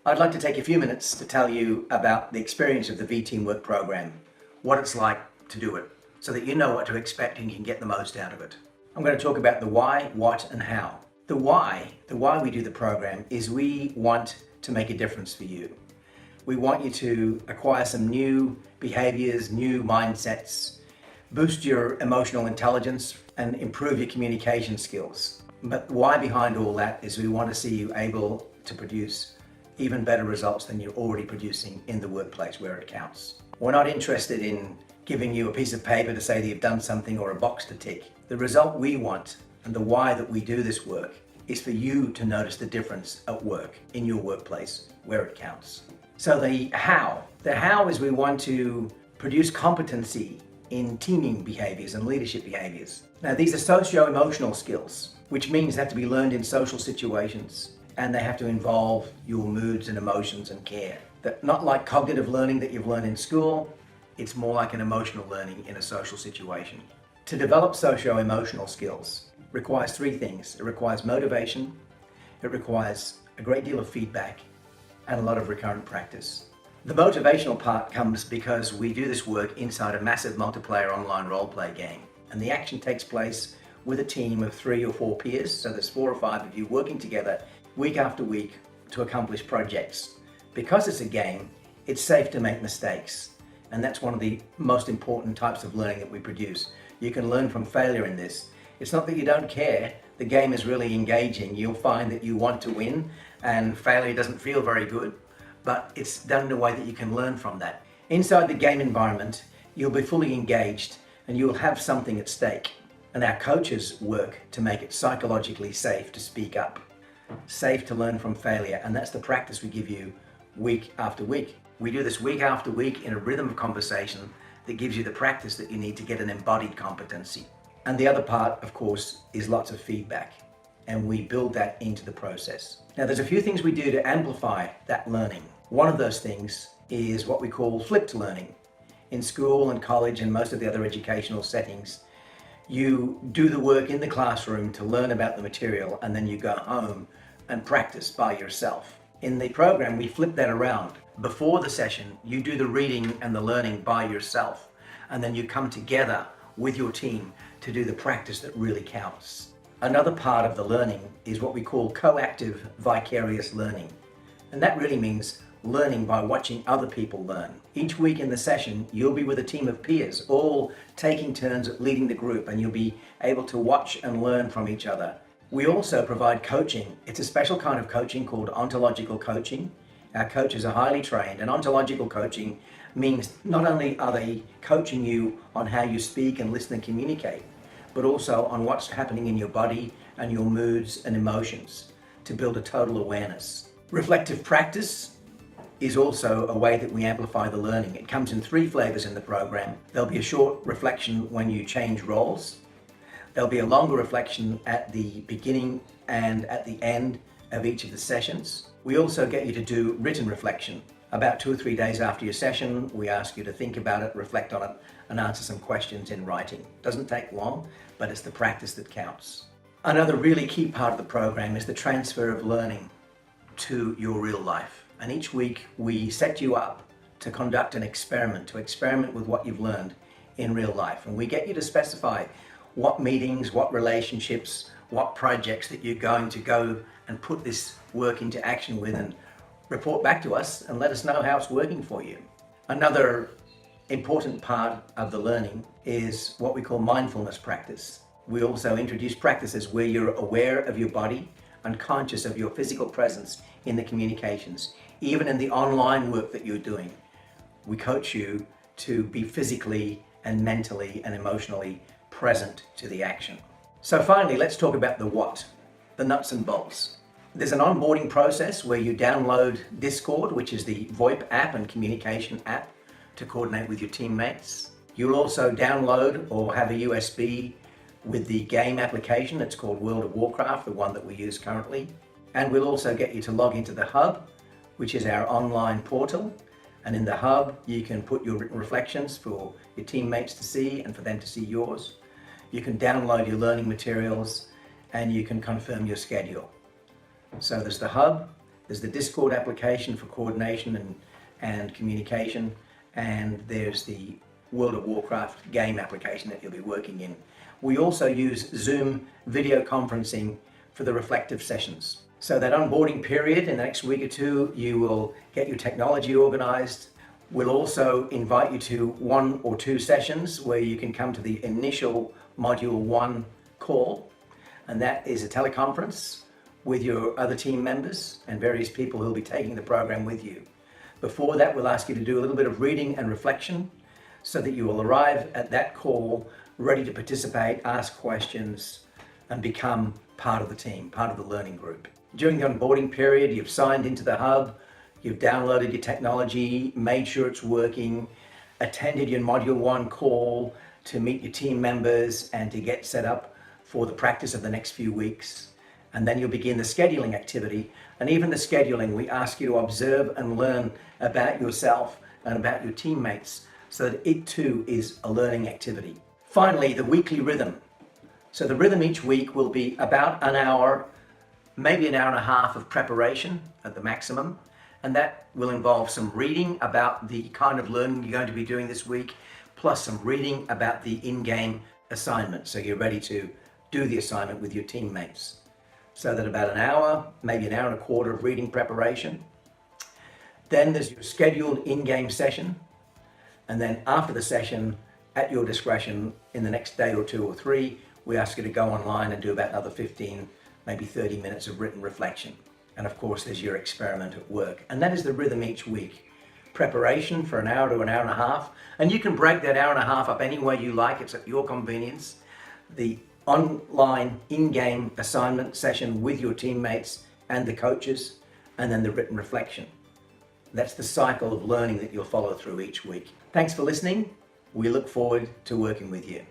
I'd like to take a few minutes to tell you about the experience of the VTeamwork program, what it's like to do it, so that you know what to expect and you can get the most out of it. I'm going to talk about the why, what, and how. The why we do the program is we want to make a difference for you. We want you to acquire some new behaviors, new mindsets, boost your emotional intelligence, and improve your communication skills. But the why behind all that is we want to see you able to produce even better results than you're already producing in the workplace where it counts. We're not interested in giving you a piece of paper to say that you've done something or a box to tick. The result we want and the why that we do this work is for you to notice the difference at work, in your workplace, where it counts. So the how is we want to produce competency in teaming behaviors and leadership behaviors. Now these are socio-emotional skills, which means they have to be learned in social situations and they have to involve your moods and emotions and care. That not like cognitive learning that you've learned in school, it's more like an emotional learning in a social situation. To develop socio-emotional skills requires three things. It requires motivation, it requires a great deal of feedback, and a lot of recurrent practice. The motivational part comes because we do this work inside a massive multiplayer online role-play game, and the action takes place with a team of 3 or 4 peers, so there's 4 or 5 of you working together week after week to accomplish projects. Because it's a game, it's safe to make mistakes, and that's one of the most important types of learning that we produce. You can learn from failure in this. It's not that you don't care, the game is really engaging. You'll find that you want to win, and failure doesn't feel very good, but it's done in a way that you can learn from that. Inside the game environment, you'll be fully engaged and you'll have something at stake. And our coaches work to make it psychologically safe to speak up, safe to learn from failure, and that's the practice we give you week after week. We do this week after week in a rhythm of conversation that gives you the practice that you need to get an embodied competency. And the other part, of course, is lots of feedback, and we build that into the process. Now, there's a few things we do to amplify that learning. One of those things is what we call flipped learning. In school and college and most of the other educational settings, you do the work in the classroom to learn about the material, and then you go home and practice by yourself. In the program, we flip that around. Before the session, you do the reading and the learning by yourself, and then you come together with your team to do the practice that really counts. Another part of the learning is what we call coactive vicarious learning. And that really means learning by watching other people learn. Each week in the session, you'll be with a team of peers, all taking turns at leading the group, and you'll be able to watch and learn from each other. We also provide coaching. It's a special kind of coaching called ontological coaching. Our coaches are highly trained, and ontological coaching means not only are they coaching you on how you speak and listen and communicate, but also on what's happening in your body and your moods and emotions to build a total awareness. Reflective practice is also a way that we amplify the learning. It comes in 3 flavors in the program. There'll be a short reflection when you change roles. There'll be a longer reflection at the beginning and at the end of each of the sessions. We also get you to do written reflection. About 2 or 3 days after your session, we ask you to think about it, reflect on it, and answer some questions in writing. Doesn't take long, but it's the practice that counts. Another really key part of the program is the transfer of learning to your real life. And each week we set you up to conduct an experiment, to experiment with what you've learned in real life. And we get you to specify what meetings, what relationships, what projects that you're going to go and put this work into action with, and report back to us and let us know how it's working for you. Another important part of the learning is what we call mindfulness practice. We also introduce practices where you're aware of your body and conscious of your physical presence in the communications. Even in the online work that you're doing, we coach you to be physically and mentally and emotionally present to the action. So finally, let's talk about the what, the nuts and bolts. There's an onboarding process where you download Discord, which is the VoIP app and communication app, to coordinate with your teammates. You'll also download or have a USB with the game application. It's called World of Warcraft, the one that we use currently. And we'll also get you to log into the Hub, which is our online portal. And in the Hub, you can put your written reflections for your teammates to see and for them to see yours. You can download your learning materials and you can confirm your schedule. So there's the Hub, There's the Discord application for coordination and communication, and there's the World of Warcraft game application that you'll be working in. We also use Zoom video conferencing for the reflective sessions. So that onboarding period, in the next week or two, you will get your technology organized. We'll also invite you to 1 or 2 sessions where you can come to the initial Module 1 call, and that is a teleconference with your other team members and various people who will be taking the program with you. Before that, we'll ask you to do a little bit of reading and reflection so that you will arrive at that call ready to participate, ask questions, and become part of the team, part of the learning group. During the onboarding period, you've signed into the hub, you've downloaded your technology, made sure it's working, attended your Module 1 call to meet your team members and to get set up for the practice of the next few weeks. And then you'll begin the scheduling activity. And even the scheduling, we ask you to observe and learn about yourself and about your teammates so that it too is a learning activity. Finally, the weekly rhythm. So the rhythm each week will be about an hour, maybe an hour and a half of preparation at the maximum. And that will involve some reading about the kind of learning you're going to be doing this week, plus some reading about the in-game assignment. So you're ready to do the assignment with your teammates. So that about an hour, maybe an hour and a quarter of reading preparation. Then there's your scheduled in-game session. And then after the session, at your discretion, in the next day or 2 or 3, we ask you to go online and do about another 15, maybe 30 minutes of written reflection. And of course, there's your experiment at work. And that is the rhythm each week. Preparation for an hour to an hour and a half. And you can break that hour and a half up any way you like. It's at your convenience. The online in-game assignment session with your teammates and the coaches, and then the written reflection. That's the cycle of learning that you'll follow through each week. Thanks for listening. We look forward to working with you.